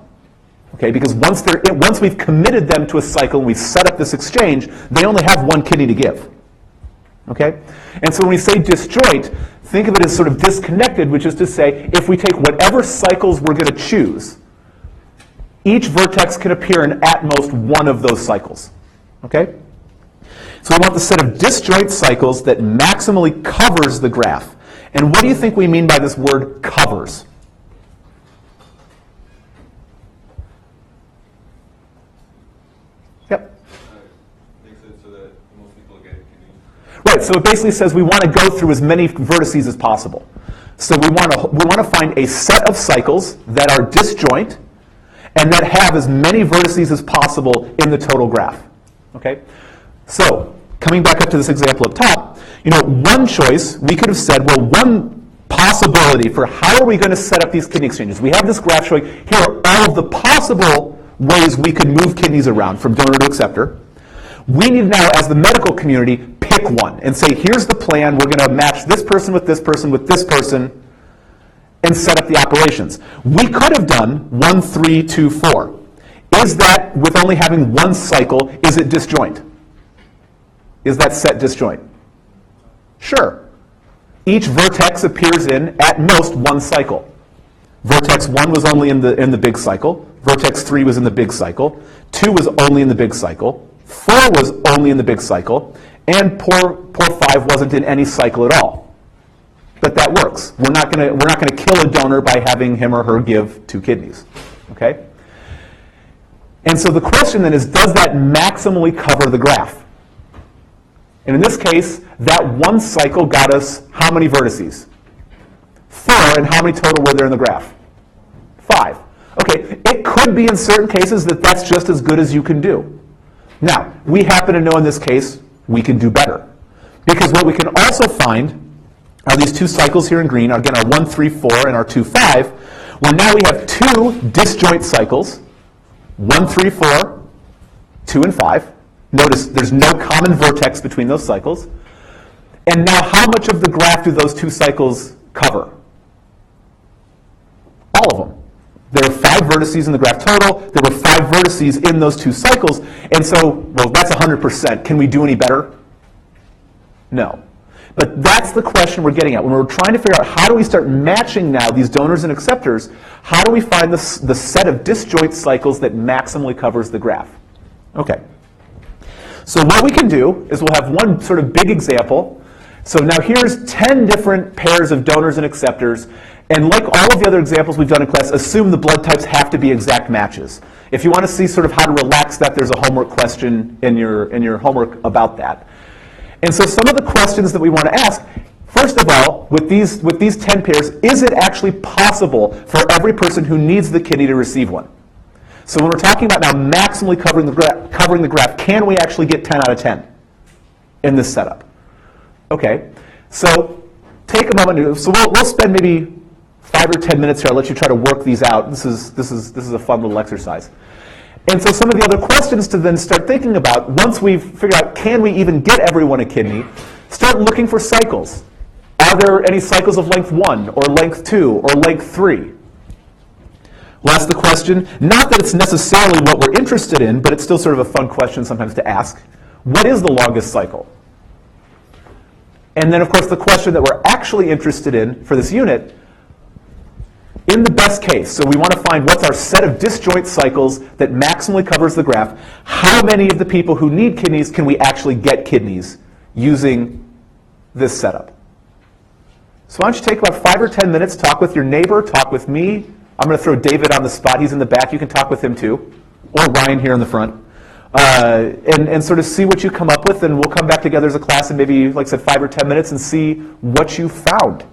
Okay, because once we've committed them to a cycle and we've set up this exchange, they only have 1 kidney to give. Okay? And so when we say disjoint, think of it as sort of disconnected, which is to say, if we take whatever cycles we're going to choose, each vertex can appear in at most 1 of those cycles. Okay? So we want the set of disjoint cycles that maximally covers the graph. And what do you think we mean by this word covers? Yep. Makes it so that most people get a kidney. Right, so it basically says we want to go through as many vertices as possible. So we want to find a set of cycles that are disjoint and that have as many vertices as possible in the total graph. Okay? So, coming back up to this example up top, one choice, we could have said, well, one possibility for how are we going to set up these kidney exchanges. We have this graph showing here are all of the possible ways we could move kidneys around from donor to acceptor. We need now, as the medical community, pick one and say, here's the plan. We're going to match this person with this person with this person and set up the operations. We could have done 1, 3, 2, 4. Is that, with only having one cycle, is it disjoint? Is that set disjoint? Sure. Each vertex appears in, at most, 1 cycle. Vertex 1 was only in the big cycle. Vertex 3 was in the big cycle. 2 was only in the big cycle. 4 was only in the big cycle. And poor 5 wasn't in any cycle at all. But that works. We're not going to kill a donor by having him or her give 2 kidneys. Okay? And so the question then is, does that maximally cover the graph? And in this case, that 1 cycle got us how many vertices? 4, and how many total were there in the graph? 5. Okay, it could be in certain cases that that's just as good as you can do. Now, we happen to know in this case we can do better. Because what we can also find are these 2 cycles here in green, again our 1, 3, 4 and our 2, 5, where now we have 2 disjoint cycles, 1, 3, 4, 2, and 5. Notice there's no common vertex between those cycles. And now how much of the graph do those 2 cycles cover? All of them. There were 5 vertices in the graph total. There were 5 vertices in those 2 cycles. And so, well, that's 100%. Can we do any better? No. But that's the question we're getting at. When we're trying to figure out how do we start matching now these donors and acceptors, how do we find the set of disjoint cycles that maximally covers the graph? Okay. So what we can do is we'll have one sort of big example. So now here's 10 different pairs of donors and acceptors, And like all of the other examples we've done in class, assume the blood types have to be exact matches. If you want to see sort of how to relax that, there's a homework question in your homework about that. And so some of the questions that we want to ask, first of all, with these 10 pairs, is it actually possible for every person who needs the kidney to receive one? So when we're talking about now maximally covering the graft, can we actually get 10 out of 10 in this setup? Okay, so take a moment. So we'll spend maybe 5 or 10 minutes here. I'll let you try to work these out. This is a fun little exercise. And so some of the other questions to then start thinking about, once we've figured out can we even get everyone a kidney, start looking for cycles. Are there any cycles of length 1 or length 2 or length 3? We'll ask the question, not that it's necessarily what we're interested in, but it's still sort of a fun question sometimes to ask. What is the longest cycle? And then, of course, the question that we're actually interested in for this unit, in the best case, so we want to find what's our set of disjoint cycles that maximally covers the graft. How many of the people who need kidneys can we actually get kidneys using this setup? So why don't you take about 5 or 10 minutes, talk with your neighbor, talk with me. I'm going to throw David on the spot. He's in the back. You can talk with him too. Or Ryan here in the front. And sort of see what you come up with, and we'll come back together as a class in maybe, like I said, 5 or 10 minutes and see what you found.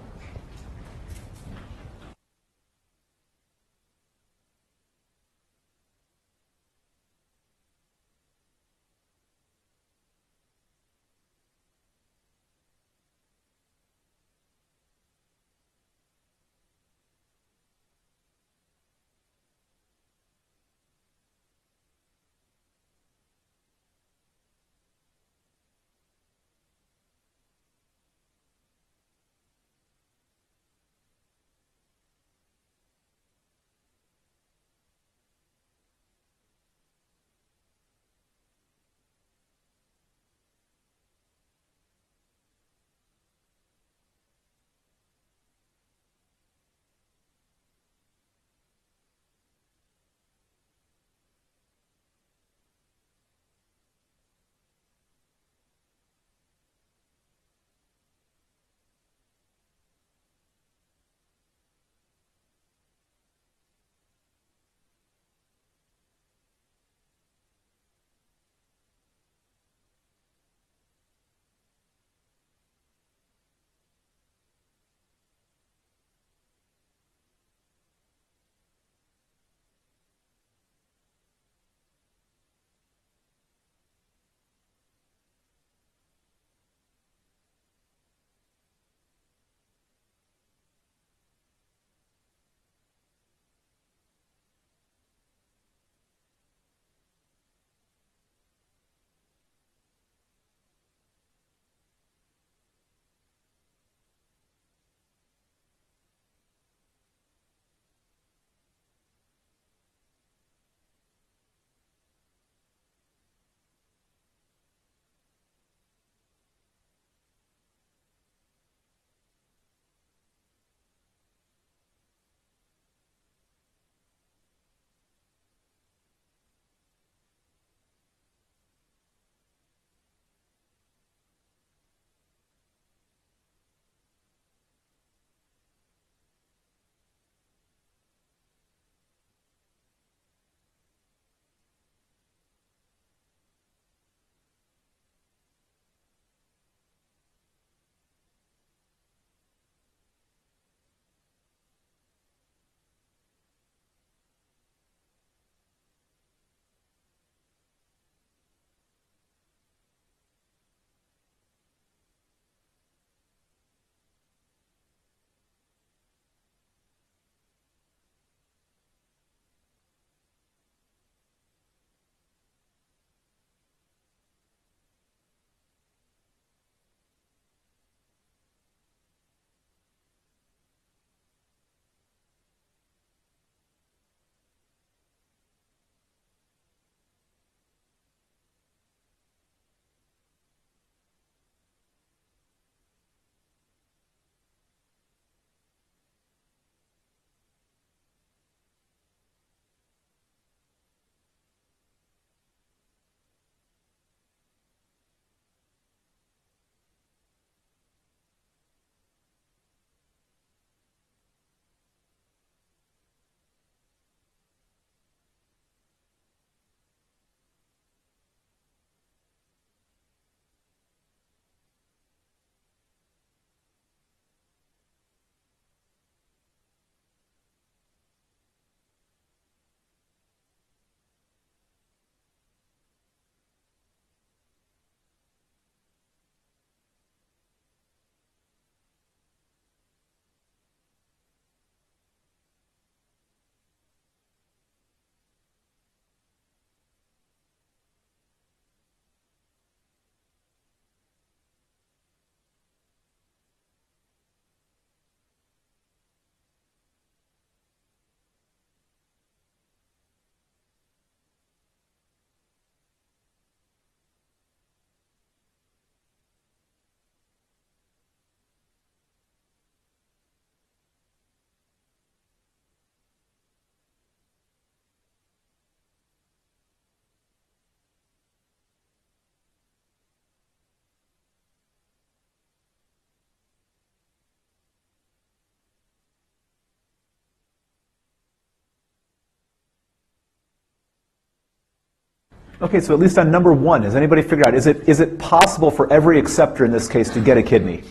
Okay, so at least on number 1, has anybody figured out, is it possible for every acceptor in this case to get a kidney?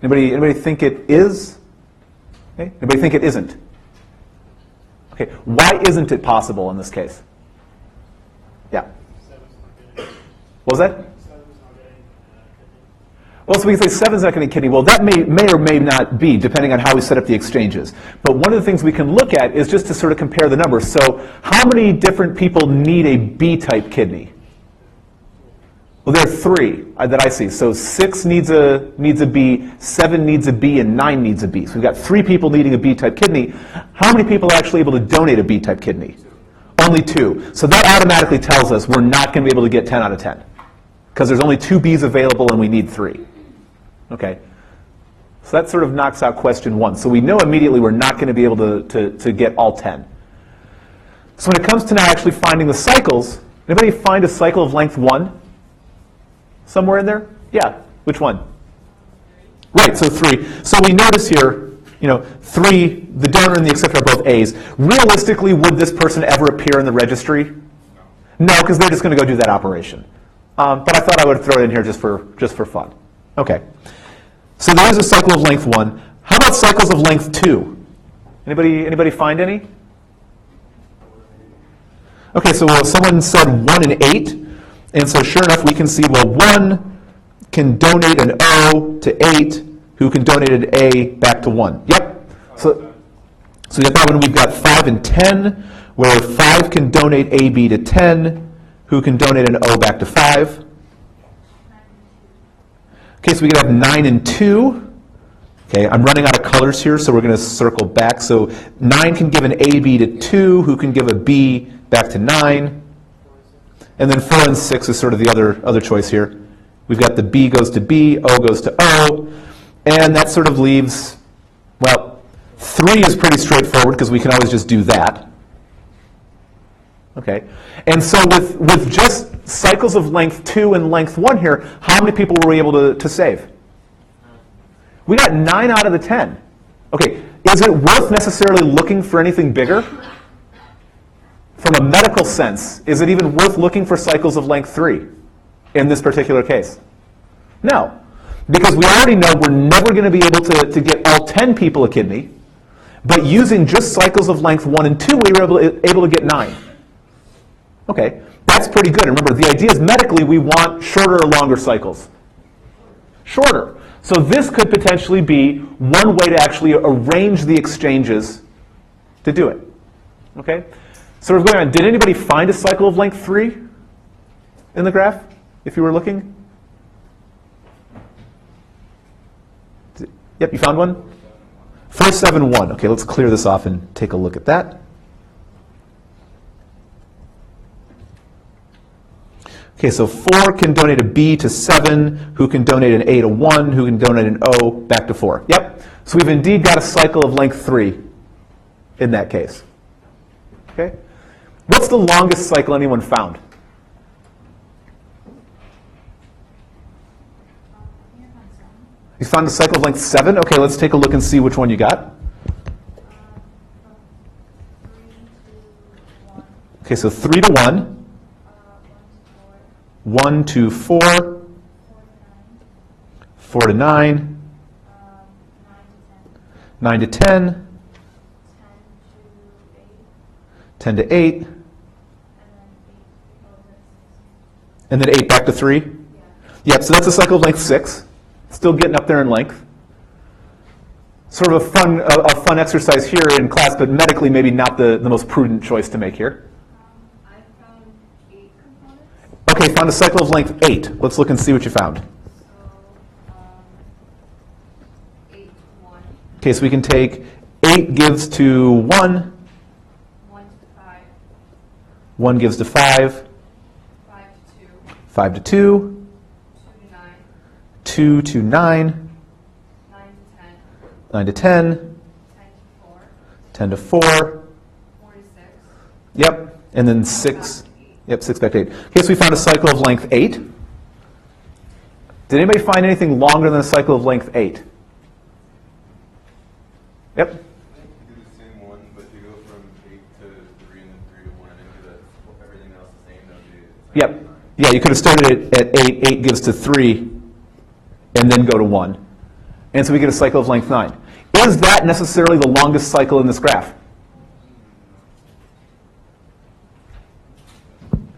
Anybody think it is? Okay. Anybody think it isn't? Okay, why isn't it possible in this case? Yeah. What was that? Well, so we can say 7's not getting a kidney. Well, that may or may not be, depending on how we set up the exchanges. But one of the things we can look at is just to sort of compare the numbers. So how many different people need a B-type kidney? Well, there are 3 that I see. So 6 needs a B, 7 needs a B, and 9 needs a B. So we've got 3 people needing a B-type kidney. How many people are actually able to donate a B-type kidney? Only 2. So that automatically tells us we're not going to be able to get 10 out of 10. Because there's only 2 Bs available and we need 3. Okay, so that sort of knocks out question 1. So we know immediately we're not going to be able to get all 10. So when it comes to now actually finding the cycles, anybody find a cycle of length 1? Somewhere in there? Yeah, which one? Right, so 3. So we notice here, 3, the donor and the acceptor are both A's. Realistically, would this person ever appear in the registry? No, because they're just going to go do that operation. But I thought I would throw it in here just for fun. Okay. So there's a cycle of length 1. How about cycles of length 2? Anybody find any? Okay, so someone said 1 and 8. And so sure enough, we can see, well, 1 can donate an O to 8, who can donate an A back to 1. Yep. So we got that one. We've got 5 and 10, where 5 can donate AB to 10, who can donate an O back to 5. Okay, so we could have 9 and 2. Okay, I'm running out of colors here, so we're going to circle back. So 9 can give an AB to 2, who can give a B back to 9. And then 4 and 6 is sort of the other choice here. We've got the B goes to B, O goes to O, and that sort of leaves, well, 3 is pretty straightforward because we can always just do that. Okay, and so with just cycles of length 2 and length 1 here, how many people were we able to save? We got 9 out of the 10. Okay, is it worth necessarily looking for anything bigger? From a medical sense, is it even worth looking for cycles of length 3 in this particular case? No, because we already know we're never going to be able to get all 10 people a kidney, but using just cycles of length 1 and 2, we were able to get 9. Okay, that's pretty good. And remember, the idea is medically we want shorter or longer cycles. Shorter. So this could potentially be one way to actually arrange the exchanges to do it. Okay? So we're going on. Did anybody find a cycle of length 3 in the graph, if you were looking? Yep, you found one? 4, 7, 1. Okay, let's clear this off and take a look at that. Okay, so 4 can donate a B to 7, who can donate an A to 1, who can donate an O back to 4. Yep, so we've indeed got a cycle of length 3 in that case. Okay, what's the longest cycle anyone found? You found a cycle of length 7? Okay, let's take a look and see which one you got. Okay, so 3 to 1. 1 to 4, 4 to 9, 9 to 10, 10 to 8, and then 8 back to 3? Yep, so that's a cycle of length 6. Still getting up there in length. Sort of a fun exercise here in class, but medically maybe not the most prudent choice to make here. Okay, found a cycle of length 8. Let's look and see what you found. So, 8 to 1. Okay, so we can take 8 gives to 1. 1 to 5. 1 gives to 5. 5 to 2. 5 to 2. 2 to 9. 2 to 9. 9 to 10. 9 to 10. 10 to 4. 10 to 4. 4 to 6. Yep, and then 6. Yep, 6 back to 8. Okay, so we found a cycle of length 8. Did anybody find anything longer than a cycle of length 8? Yep. You do the same one, but you go from 8 to 3 and then 3 to 1 and do that Yep. Yeah, you could have started it at 8, 8 gives to 3, and then go to 1. And so we get a cycle of length 9. Is that necessarily the longest cycle in this graph?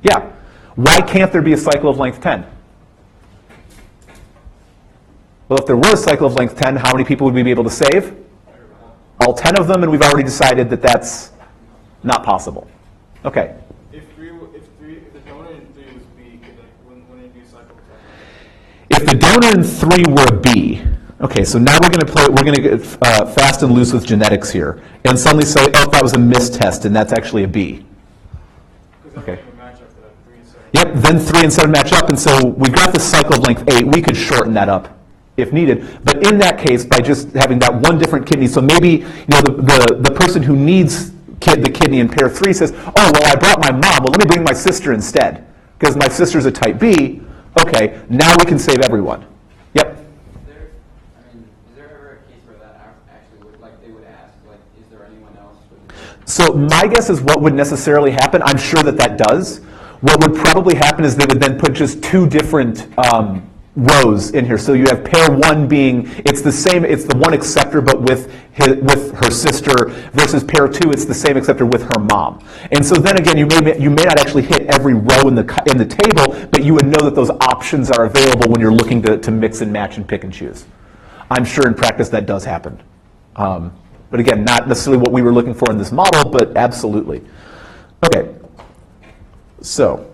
Yeah. Why can't there be a cycle of length 10? Well, if there were a cycle of length 10, how many people would we be able to save? All 10 of them, and we've already decided that that's not possible. Okay. If the donor in 3 was B, when you do cycle If the donor in 3 were a B, okay, so now we're going to get fast and loose with genetics here, and suddenly say, oh, that was a mistest, and that's actually a B. Okay. Yep, then 3 and 7 match up, and so we've got the cycle of length 8. We could shorten that up if needed. But in that case, by just having that one different kidney, so maybe the person who needs the kidney in pair 3 says, oh, well, I brought my mom. Well, let me bring my sister instead, because my sister's a type B. Okay, now we can save everyone. Yep. Is there ever a case where that actually would, like, they would ask, like, is there anyone else? So my guess is what would necessarily happen, I'm sure that does. What would probably happen is they would then put just 2 different rows in here. So you have pair 1 being, it's the one acceptor but with her sister, versus pair 2, it's the same acceptor with her mom. And so then again, you may not actually hit every row in the table, but you would know that those options are available when you're looking to mix and match and pick and choose. I'm sure in practice that does happen. But again, not necessarily what we were looking for in this model, but absolutely. Okay. So,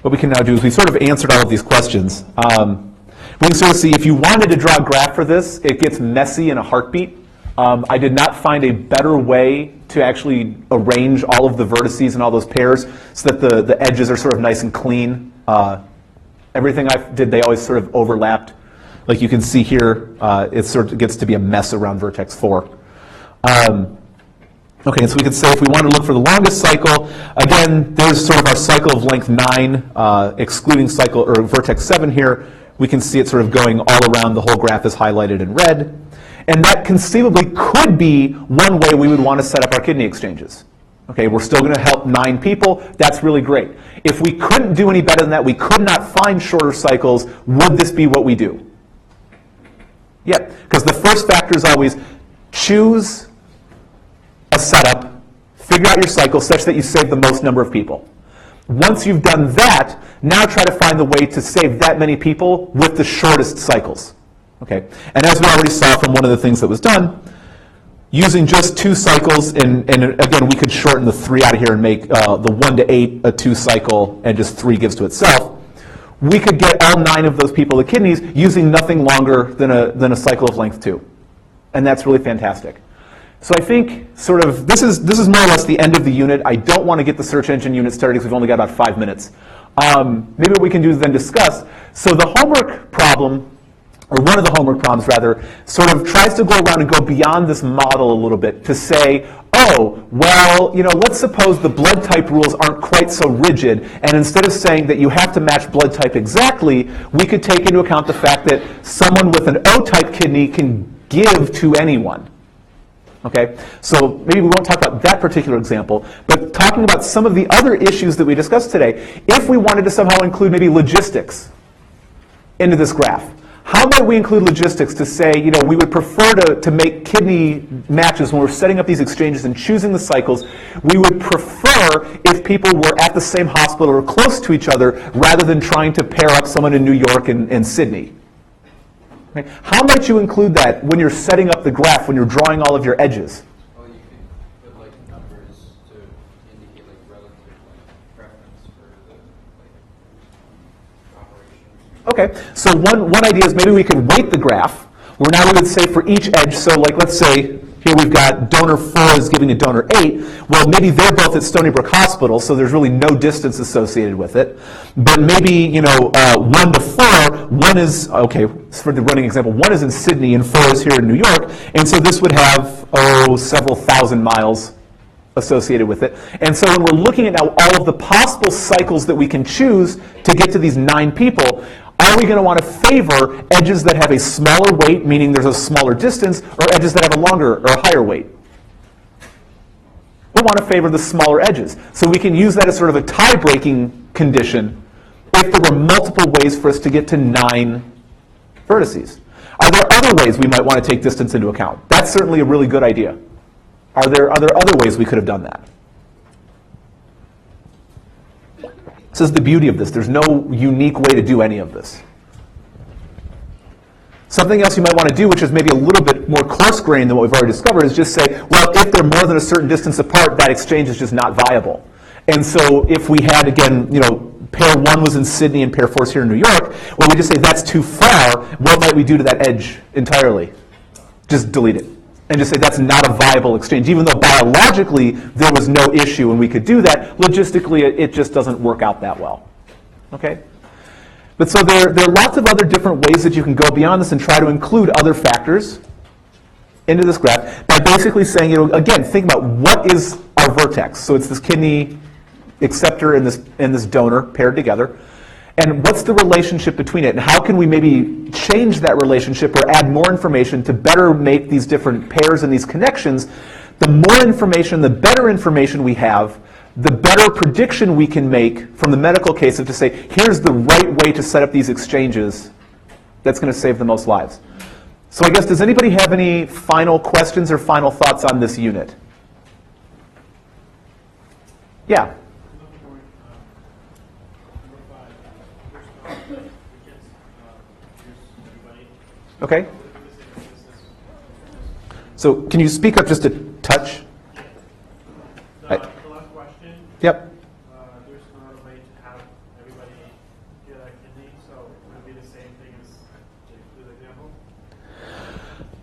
what we can now do is we sort of answered all of these questions. We can sort of see if you wanted to draw a graph for this, it gets messy in a heartbeat. I did not find a better way to actually arrange all of the vertices and all those pairs so that the edges are sort of nice and clean. Everything I did, they always sort of overlapped. Like you can see here, it sort of gets to be a mess around vertex 4. Okay, so we could say if we want to look for the longest cycle, again, there's sort of our cycle of length 9, excluding cycle or vertex 7 here. We can see it sort of going all around. The whole graph is highlighted in red. And that conceivably could be one way we would want to set up our kidney exchanges. Okay, we're still going to help 9 people. That's really great. If we couldn't do any better than that, we could not find shorter cycles, would this be what we do? Yep, because the first factor is always choose a setup, figure out your cycle such that you save the most number of people. Once you've done that, now try to find the way to save that many people with the shortest cycles. Okay, and as we already saw from one of the things that was done, using just 2 cycles, and again, we could shorten the 3 out of here and make the 1 to 8 a 2 cycle, and just 3 gives to itself. We could get all 9 of those people the kidneys using nothing longer than a cycle of length 2. And that's really fantastic. So I think sort of this is more or less the end of the unit. I don't want to get the search engine unit started because we've only got about 5 minutes. Maybe what we can do is then discuss. So the homework problem, or one of the homework problems rather, sort of tries to go around and go beyond this model a little bit to say, oh, well, let's suppose the blood type rules aren't quite so rigid, and instead of saying that you have to match blood type exactly, we could take into account the fact that someone with an O-type kidney can give to anyone. Okay, so maybe we won't talk about that particular example, but talking about some of the other issues that we discussed today, if we wanted to somehow include maybe logistics into this graph, how might we include logistics to say, we would prefer to make kidney matches when we're setting up these exchanges and choosing the cycles. We would prefer if people were at the same hospital or close to each other rather than trying to pair up someone in New York and Sydney. Okay. How might you include that when you're setting up the graph, when you're drawing all of your edges? Well, you could put like numbers to indicate like relative preference for the operation. Okay, so one idea is maybe we could weight the graph, where now we would say for each edge, so like let's say here we've got donor 4 is giving to donor 8. Well, maybe they're both at Stony Brook Hospital, so there's really no distance associated with it. But maybe, 1 to 4, 1 is, okay, for the running example, 1 is in Sydney and 4 is here in New York. And so this would have, several thousand miles associated with it. And so when we're looking at now all of the possible cycles that we can choose to get to these 9 people, are we going to want to favor edges that have a smaller weight, meaning there's a smaller distance, or edges that have a longer or higher weight? to want to favor the smaller edges. So we can use that as sort of a tie-breaking condition if there were multiple ways for us to get to 9 vertices. Are there other ways we might want to take distance into account? That's certainly a really good idea. Are there other ways we could have done that? This is the beauty of this. There's no unique way to do any of this. Something else you might want to do, which is maybe a little bit more coarse-grained than what we've already discovered, is just say, well, if they're more than a certain distance apart, that exchange is just not viable. And so if we had, again, pair 1 was in Sydney and pair 4 is here in New York, well, we just say that's too far. What might we do to that edge entirely? Just delete it. And just say that's not a viable exchange. Even though biologically there was no issue and we could do that, logistically it just doesn't work out that well. Okay? But so there are lots of other different ways that you can go beyond this and try to include other factors into this graph by basically saying, again, think about what is our vertex. So it's this kidney acceptor and this donor paired together. And what's the relationship between it? And how can we maybe change that relationship or add more information to better make these different pairs and these connections? The more information, the better information we have, the better prediction we can make from the medical case of to say, here's the right way to set up these exchanges that's going to save the most lives. So I guess, does anybody have any final questions or final thoughts on this unit? Yeah. Okay. So can you speak up just a touch? The last question. Yep. There's not a way to have everybody get a kidney, so would it be the same thing as the example?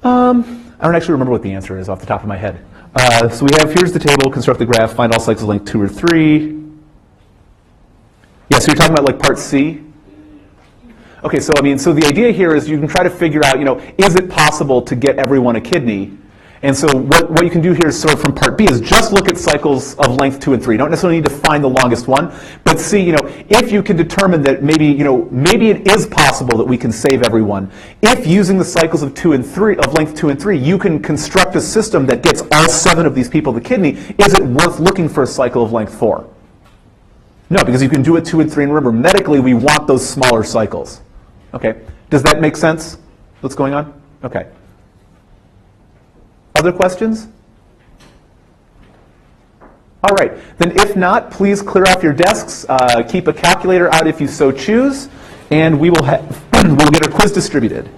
I don't actually remember what the answer is off the top of my head. So we have, here's the table, construct the graph, find all cycles length 2 or 3. Yeah, so you're talking about like part C? Okay, so so the idea here is you can try to figure out, is it possible to get everyone a kidney? And so what you can do here is sort of from part B is just look at cycles of length 2 and 3. You don't necessarily need to find the longest one, but see, if you can determine that maybe it is possible that we can save everyone. If using the cycles of length 2 and 3, you can construct a system that gets all 7 of these people the kidney, is it worth looking for a cycle of length 4? No, because you can do it 2 and 3, and remember, medically we want those smaller cycles. Okay, does that make sense? What's going on? Okay. Other questions? All right, then if not, please clear off your desks, keep a calculator out if you so choose, and we'll get our quiz distributed.